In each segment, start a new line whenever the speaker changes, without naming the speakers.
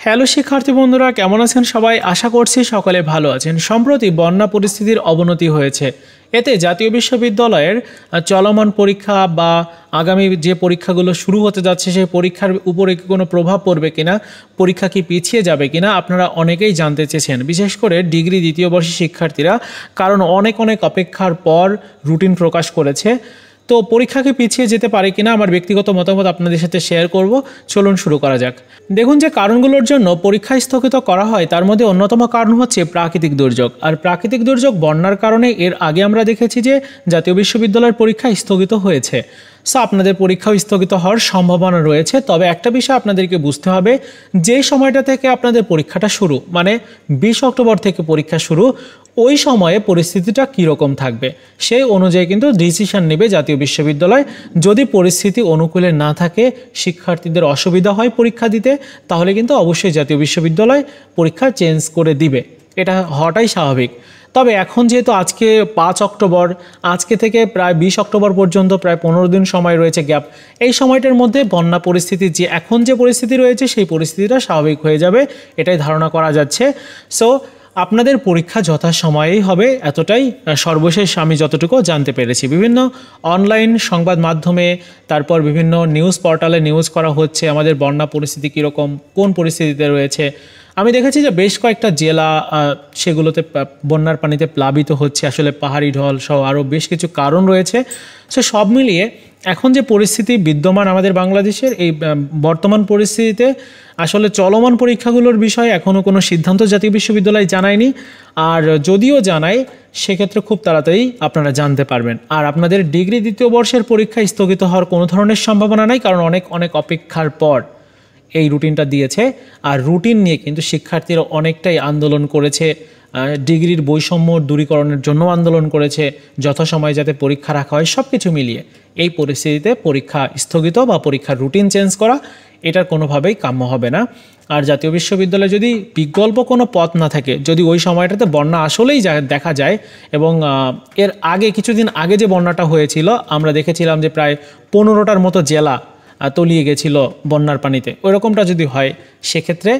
Hello শিক্ষার্থী বন্ধুরা, কেমন আছেন সবাই? আশা করছি সকলে ভালো আছেন। সম্প্রতি বন্যা পরিস্থিতির অবনতি হয়েছে। এতে জাতীয় বিশ্ববিদ্যালয়ের চলমান পরীক্ষা বা আগামী যে পরীক্ষাগুলো শুরু হতে যাচ্ছে সেই পরীক্ষার উপরে কি কোনো প্রভাব পড়বে কিনা, পরীক্ষা কি পিছিয়ে যাবে কিনা, আপনারা অনেকেই জানতে চেয়েছেন, বিশেষ করে ডিগ্রি দ্বিতীয় বর্ষের শিক্ষার্থীরা, কারণ অনেক অপেক্ষার পর রুটিন প্রকাশ করেছে। তো পরীক্ষাকে পিছিয়ে যেতে পারে কিনা আমার ব্যক্তিগত মতামত আপনাদের সাথে শেয়ার করব। চলুন শুরু করা যাক। দেখুন, যে কারণগুলোর জন্য পরীক্ষা স্থগিত করা হয় তার মধ্যে অন্যতম কারণ হচ্ছে প্রাকৃতিক দুর্যোগ। আর প্রাকৃতিক দুর্যোগ বন্যার কারণে এর আগে আমরা দেখেছি যে জাতীয় বিশ্ববিদ্যালয়ের পরীক্ষা স্থগিত হয়েছে। সো আপনাদের পরীক্ষাও স্থগিত হওয়ার সম্ভাবনা রয়েছে। তবে একটা বিষয় আপনাদেরকে বুঝতে হবে, যে সময়টা থেকে আপনাদের পরীক্ষাটা শুরু, মানে 20 অক্টোবর থেকে পরীক্ষা শুরু, ওই সময়ে পরিস্থিতিটা কীরকম থাকবে সেই অনুযায়ী কিন্তু ডিসিশন নেবে জাতীয় বিশ্ববিদ্যালয়। যদি পরিস্থিতি অনুকূলে না থাকে, শিক্ষার্থীদের অসুবিধা হয় পরীক্ষা দিতে, তাহলে কিন্তু অবশ্যই জাতীয় বিশ্ববিদ্যালয় পরীক্ষা চেঞ্জ করে দিবে। এটা হওয়াটাই স্বাভাবিক। তবে এখন যেহেতু আজকে 5 অক্টোবর, আজকে থেকে প্রায় 20 অক্টোবর পর্যন্ত প্রায় 15 দিন সময় রয়েছে গ্যাপ। এই সময়টার মধ্যে বন্যা পরিস্থিতি এখন যে পরিস্থিতি রয়েছে সেই পরিস্থিতিটা স্বাভাবিক হয়ে যাবে, এটাই ধারণা করা যাচ্ছে। সো আপনাদের পরীক্ষা যথাসময়েই হবে, এতটাই সর্বশেষ আমি যতটুকু জানতে পেরেছি। বিভিন্ন অনলাইন সংবাদ মাধ্যমে, তারপর বিভিন্ন নিউজ পোর্টালে নিউজ করা হচ্ছে আমাদের বন্যা পরিস্থিতি কীরকম, কোন পরিস্থিতিতে রয়েছে। আমি দেখেছি যে বেশ কয়েকটা জেলা সেগুলোতে বন্যার পানিতে প্লাবিত হচ্ছে, আসলে পাহাড়ি ঢল সহ আরও বেশ কিছু কারণ রয়েছে। সব মিলিয়ে এখন যে পরিস্থিতি বিদ্যমান আমাদের বাংলাদেশের, এই বর্তমান পরিস্থিতিতে আসলে চলমান পরীক্ষাগুলোর বিষয়ে এখনও কোনো সিদ্ধান্ত জাতীয় বিশ্ববিদ্যালয় জানায়নি। আর যদিও জানায়, সেক্ষেত্রে খুব তাড়াতাড়ি আপনারা জানতে পারবেন। আর আপনাদের ডিগ্রি দ্বিতীয় বর্ষের পরীক্ষা স্থগিত হওয়ার কোনো ধরনের সম্ভাবনা নাই, কারণ অনেক অপেক্ষার পর এই রুটিনটা দিয়েছে। আর রুটিন নিয়ে কিন্তু শিক্ষার্থীরা অনেকটাই আন্দোলন করেছে, ডিগ্রির বৈষম্য দূরীকরণের জন্য আন্দোলন করেছে, যথাসময়ে যাতে পরীক্ষা রাখা হয়। সব কিছু মিলিয়ে এই পরিস্থিতিতে পরীক্ষা স্থগিত বা পরীক্ষার রুটিন চেঞ্জ করা এটার কোনোভাবেই কাম্য হবে না। আর জাতীয় বিশ্ববিদ্যালয়ে যদি বিকল্প কোনো পথ না থাকে, যদি ওই সময়টাতে বন্যা আসলেই দেখা যায়, এবং এর আগে কিছুদিন আগে যে বন্যাটা হয়েছিল আমরা দেখেছিলাম যে প্রায় 15টার মতো জেলা তলিয়ে গেছিল বন্যার পানিতে, ওই রকমটা যদি হয়, সেক্ষেত্রে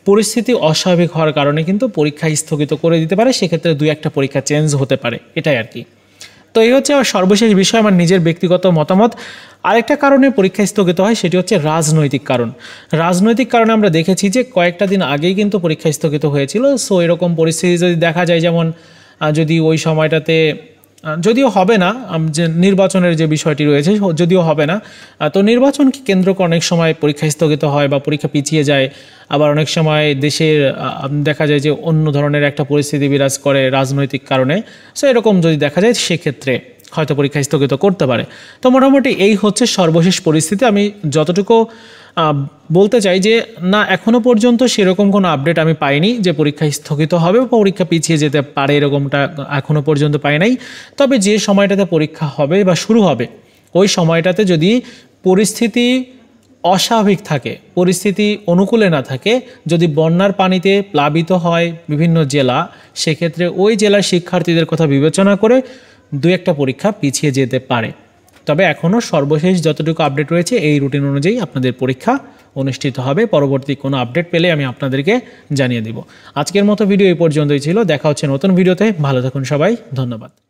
পরিস্থিতি অস্বাভাবিক হওয়ার কারণে কিন্তু পরীক্ষা স্থগিত করে দিতে পারে। সেক্ষেত্রে 2-1টা পরীক্ষা চেঞ্জ হতে পারে, এটাই আর কি। তো এই হচ্ছে আমার সর্বশেষ বিষয়, আমার নিজের ব্যক্তিগত মতামত। আরেকটা কারণে পরীক্ষা স্থগিত হয়, সেটি হচ্ছে রাজনৈতিক কারণ। রাজনৈতিক কারণে আমরা দেখেছি যে কয়েকটা দিন আগেই কিন্তু পরীক্ষা স্থগিত হয়েছিল। সো এরকম পরিস্থিতি যদি দেখা যায়, যেমন যদি ওই সময়টাতে, যদিও হবে না, যে নির্বাচনের যে বিষয়টি রয়েছে যদিও হবে না, তো নির্বাচনকে কেন্দ্র করে অনেক সময় পরীক্ষা স্থগিত হয় বা পরীক্ষা পিছিয়ে যায়। আবার অনেক সময় দেশের দেখা যায় যে অন্য ধরনের একটা পরিস্থিতি বিরাজ করে রাজনৈতিক কারণে। সো এরকম যদি দেখা যায়, সেক্ষেত্রে হয়তো পরীক্ষা স্থগিত করতে পারে। তো মোটামুটি এই হচ্ছে সর্বশেষ পরিস্থিতি। আমি যতটুকু বলতে চাই যে না, এখনও পর্যন্ত সেরকম কোনো আপডেট আমি পাইনি যে পরীক্ষা স্থগিত হবে বা পরীক্ষা পিছিয়ে যেতে পারে, এরকমটা এখনও পর্যন্ত পাই নাই। তবে যে সময়টাতে পরীক্ষা হবে বা শুরু হবে, ওই সময়টাতে যদি পরিস্থিতি অস্বাভাবিক থাকে, পরিস্থিতি অনুকূলে না থাকে, যদি বন্যার পানিতে প্লাবিত হয় বিভিন্ন জেলা, সেক্ষেত্রে ওই জেলার শিক্ষার্থীদের কথা বিবেচনা করে 2-1টা পরীক্ষা পিছিয়ে যেতে পারে। তবে এখনও সর্বশেষ যতটুকু আপডেট রয়েছে, এই রুটিন অনুযায়ী আপনাদের পরীক্ষা অনুষ্ঠিত হবে। পরবর্তী কোনো আপডেট পেলে আমি আপনাদেরকে জানিয়ে দেব। আজকের মতো ভিডিও এই পর্যন্তই ছিল। দেখা হচ্ছে নতুন ভিডিওতে। ভালো থাকুন সবাই, ধন্যবাদ।